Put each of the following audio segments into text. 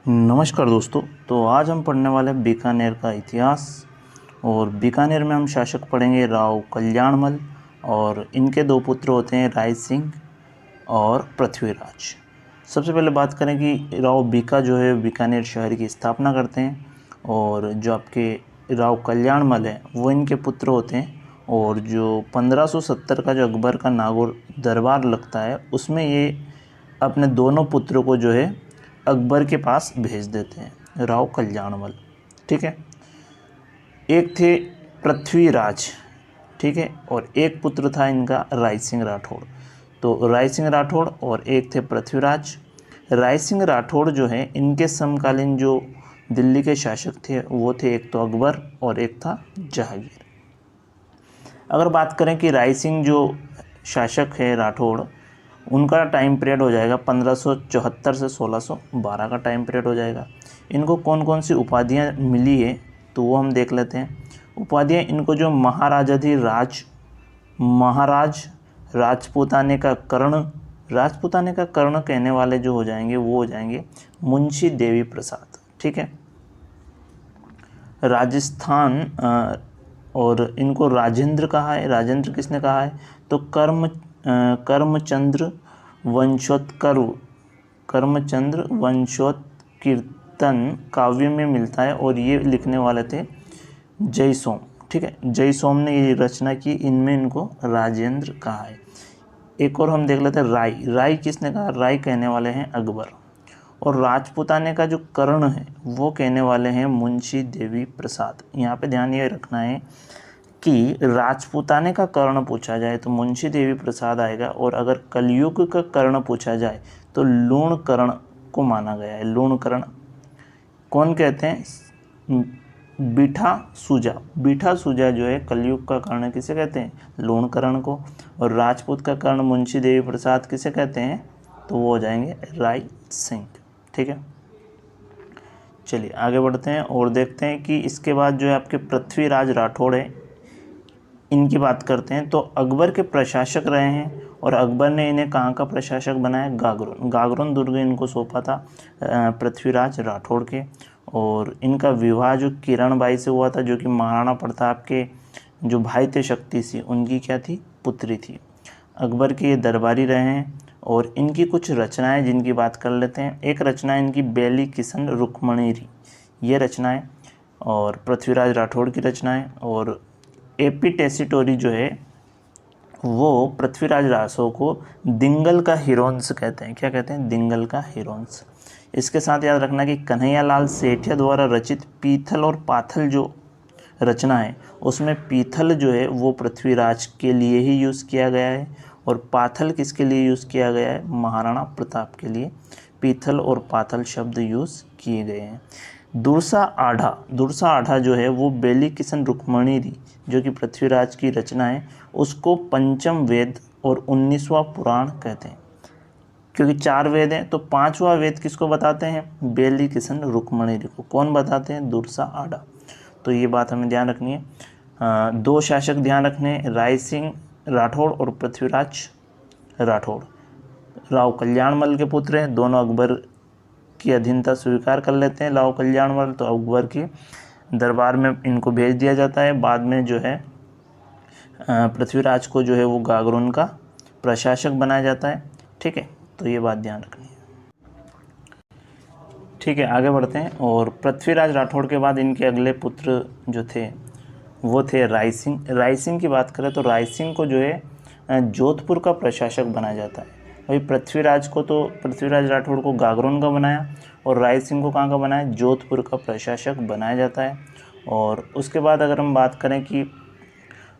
नमस्कार दोस्तों। तो आज हम पढ़ने वाले हैं बीकानेर का इतिहास। और बीकानेर में हम शासक पढ़ेंगे राव कल्याणमल, और इनके दो पुत्र होते हैं राय सिंह और पृथ्वीराज। सबसे पहले बात करें कि राव बीका जो है बीकानेर शहर की स्थापना करते हैं, और जो आपके राव कल्याणमल है वो इनके पुत्र होते हैं। और जो 1570 का जो अकबर का नागौर दरबार लगता है उसमें ये अपने दोनों पुत्रों को जो है अकबर के पास भेज देते हैं, राव कल्याणमल। ठीक है, एक थे पृथ्वीराज, ठीक है, और एक पुत्र था इनका राय सिंह राठौड़। तो राय सिंह राठौड़ और एक थे पृथ्वीराज। राय सिंह राठौड़ जो है इनके समकालीन जो दिल्ली के शासक थे वो थे एक तो अकबर और एक था जहांगीर। अगर बात करें कि राय सिंह जो शासक है राठौड़, उनका टाइम पीरियड हो जाएगा 1574 से 1612 का टाइम पीरियड हो जाएगा। इनको कौन कौन सी उपाधियां मिली है तो वो हम देख लेते हैं। उपाधियां इनको जो महाराजाधिराज, महाराज, राजपूताने का कर्ण, राजपूताने का कर्ण कहने वाले जो हो जाएंगे वो हो जाएंगे मुंशी देवी प्रसाद। ठीक है, राजस्थान और इनको राजेंद्र कहा है। राजेंद्र किसने कहा है तो कर्मचंद्र वंशोत्कीर्तन काव्य में मिलता है, और ये लिखने वाले थे जयसोम। ठीक है, जयसोम ने ये रचना की, इनमें इनको राजेंद्र कहा है। एक और हम देख लेते हैं राय। राय किसने कहा, राय कहने वाले हैं अकबर। और राजपूताने का जो कर्ण है वो कहने वाले हैं मुंशी देवी प्रसाद। यहाँ पे ध्यान ये रखना है कि राजपूताने का कर्ण पूछा जाए तो मुंशी देवी प्रसाद आएगा, और अगर कलयुग का कर्ण पूछा जाए तो लूण कर्ण को माना गया है। लूण कर्ण कौन कहते हैं, बीठा सूजा जो है कलयुग का कर्ण किसे कहते हैं, लूण कर्ण को। और राजपूत का कर्ण मुंशी देवी प्रसाद किसे कहते हैं तो वो हो जाएंगे राय सिंह। ठीक है, चलिए आगे बढ़ते हैं और देखते हैं कि इसके बाद जो है आपके पृथ्वीराज राठौड़ है, इनकी बात करते हैं। तो अकबर के प्रशासक रहे हैं, और अकबर ने इन्हें कहाँ का प्रशासक बनाया, गागरोन दुर्ग इनको सौंपा था पृथ्वीराज राठौड़ के। और इनका विवाह जो किरण बाई से हुआ था, जो कि महाराणा प्रताप के जो भाई थे शक्ति सिंह, उनकी क्या थी, पुत्री थी। अकबर के ये दरबारी रहे हैं, और इनकी कुछ रचनाएं जिनकी बात कर लेते हैं। एक रचना इनकी बेली किशन रुक्मणीरी, ये रचनाएं, और पृथ्वीराज राठौड़ की रचनाएं। और एपी टेसिटोरी जो है वो पृथ्वीराज राठौड़ को दिंगल का हिरोंस कहते हैं। क्या कहते हैं, दिंगल का हिरोंस। इसके साथ याद रखना कि कन्हैयालाल सेठिया द्वारा रचित पीथल और पाथल जो रचना है उसमें पीथल जो है वो पृथ्वीराज के लिए ही यूज़ किया गया है, और पाथल किसके लिए यूज़ किया गया है, महाराणा प्रताप के लिए पीथल और पाथल शब्द यूज़ किए गए हैं। दुरसा आढ़ा जो है वो बेली किशन रुक्मणीरी जो कि पृथ्वीराज की रचना है, उसको पंचम वेद और 19वां पुराण कहते हैं। क्योंकि 4 वेद हैं तो 5वां वेद किसको बताते हैं, बेली किशन रुक्मणीरी को। कौन बताते हैं, दुरसा आढ़ा। तो ये बात हमें ध्यान रखनी है। दो शासक ध्यान रखने, राय सिंह राठौड़ और पृथ्वीराज राठौड़। राव कल्याणमल के पुत्र हैं, दोनों अकबर की अधीनता स्वीकार कर लेते हैं। राव कल्याणमल तो अकबर के दरबार में इनको भेज दिया जाता है। बाद में जो है पृथ्वीराज को जो है वो गागरोन का प्रशासक बनाया जाता है। ठीक है, तो ये बात ध्यान रखनी है। ठीक है, आगे बढ़ते हैं। और पृथ्वीराज राठौड़ के बाद इनके अगले पुत्र जो थे वो थे राय सिंह। राय सिंह की बात करें तो राय सिंह को जो है जोधपुर का प्रशासक बनाया जाता है। वही पृथ्वीराज राठौड़ को गागरोन का बनाया, और राय सिंह को कहाँ का बनाया, जोधपुर का प्रशासक बनाया जाता है। और उसके बाद अगर हम बात करें कि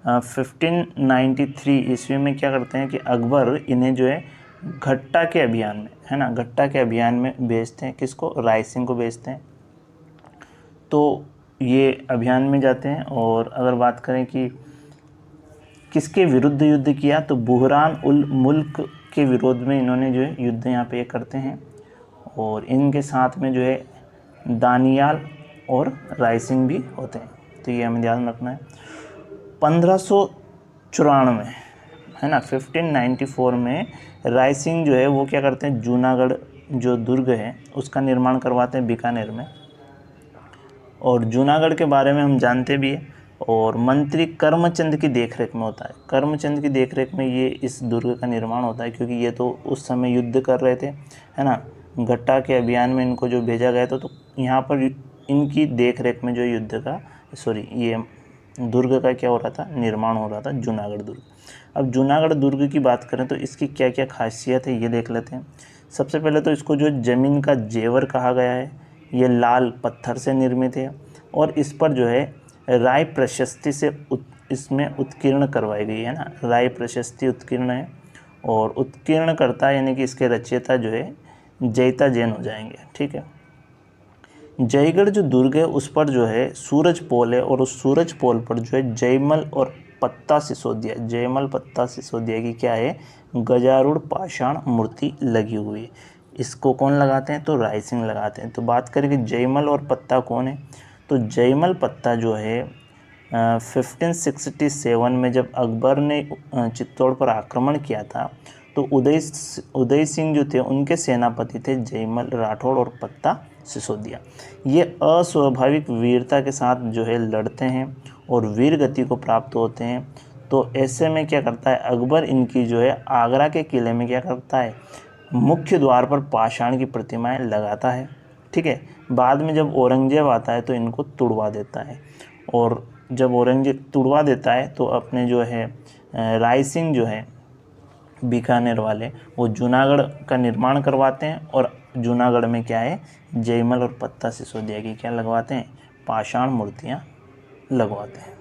1593 ईस्वी में क्या करते हैं कि अकबर इन्हें जो है घट्टा के अभियान में, है ना, घट्टा के अभियान में भेजते हैं। किसको, राय सिंह को भेजते हैं। तो ये अभियान में जाते हैं। और अगर बात करें कि किसके विरुद्ध युद्ध किया तो बुहरान उल मुल्क के विरोध में इन्होंने जो है युद्ध यहाँ पे करते हैं। और इनके साथ में जो है दानियाल और राय सिंह भी होते हैं। तो ये हमें ध्यान रखना है। 1594 है ना, 1594 में राय सिंह जो है वो क्या करते हैं, जूनागढ़ जो दुर्ग है उसका निर्माण करवाते हैं बीकानेर में। और जूनागढ़ के बारे में हम जानते भी हैं, और मंत्री करमचंद की देखरेख में होता है। करमचंद की देखरेख में ये इस दुर्ग का निर्माण होता है, क्योंकि ये तो उस समय युद्ध कर रहे थे, है ना। गट्टा के अभियान में इनको जो भेजा गया था, तो यहाँ पर इनकी देखरेख में जो ये दुर्ग का क्या हो रहा था, निर्माण हो रहा था, जूनागढ़ दुर्ग। अब जूनागढ़ दुर्ग की बात करें तो इसकी क्या क्या खासियत है ये देख लेते हैं। सबसे पहले तो इसको जो ज़मीन का जेवर कहा गया है, ये लाल पत्थर से निर्मित है, और इस पर जो है राय प्रशस्ति से इसमें उत्कीर्ण करवाई गई है ना। राय प्रशस्ति उत्कीर्ण है, और उत्कीर्ण करता यानी कि इसके रचयिता जो है जयिता जैन हो जाएंगे, ठीक है। जयगढ़ जो दुर्ग है उस पर जो है सूरज पोल है, और उस सूरज पोल पर जो है जयमल और पत्ता सिसोदिया की क्या है, गजारूढ़ पाषाण मूर्ति लगी हुई है। इसको कौन लगाते हैं, तो राय सिंह लगाते हैं। तो बात करें कि जयमल और पत्ता कौन है, तो जयमल पत्ता जो है 1567 में जब अकबर ने चित्तौड़ पर आक्रमण किया था, तो उदय सिंह जो थे उनके सेनापति थे जयमल राठौड़ और पत्ता सिसोदिया। ये अस्वाभाविक वीरता के साथ जो है लड़ते हैं और वीर गति को प्राप्त होते हैं। तो ऐसे में क्या करता है अकबर, इनकी जो है आगरा के किले में क्या करता है, मुख्य द्वार पर पाषाण की प्रतिमाएं लगाता है, ठीक है। बाद में जब औरंगजेब आता है तो इनको तुड़वा देता है, और जब औरंगजेब तुड़वा देता है तो अपने जो है राय सिंह जो है बीकानेर वाले, वो जूनागढ़ का निर्माण करवाते हैं, और जूनागढ़ में क्या है, जयमल और पत्ता सिसोदिया की क्या लगवाते हैं, पाषाण मूर्तियाँ लगवाते हैं।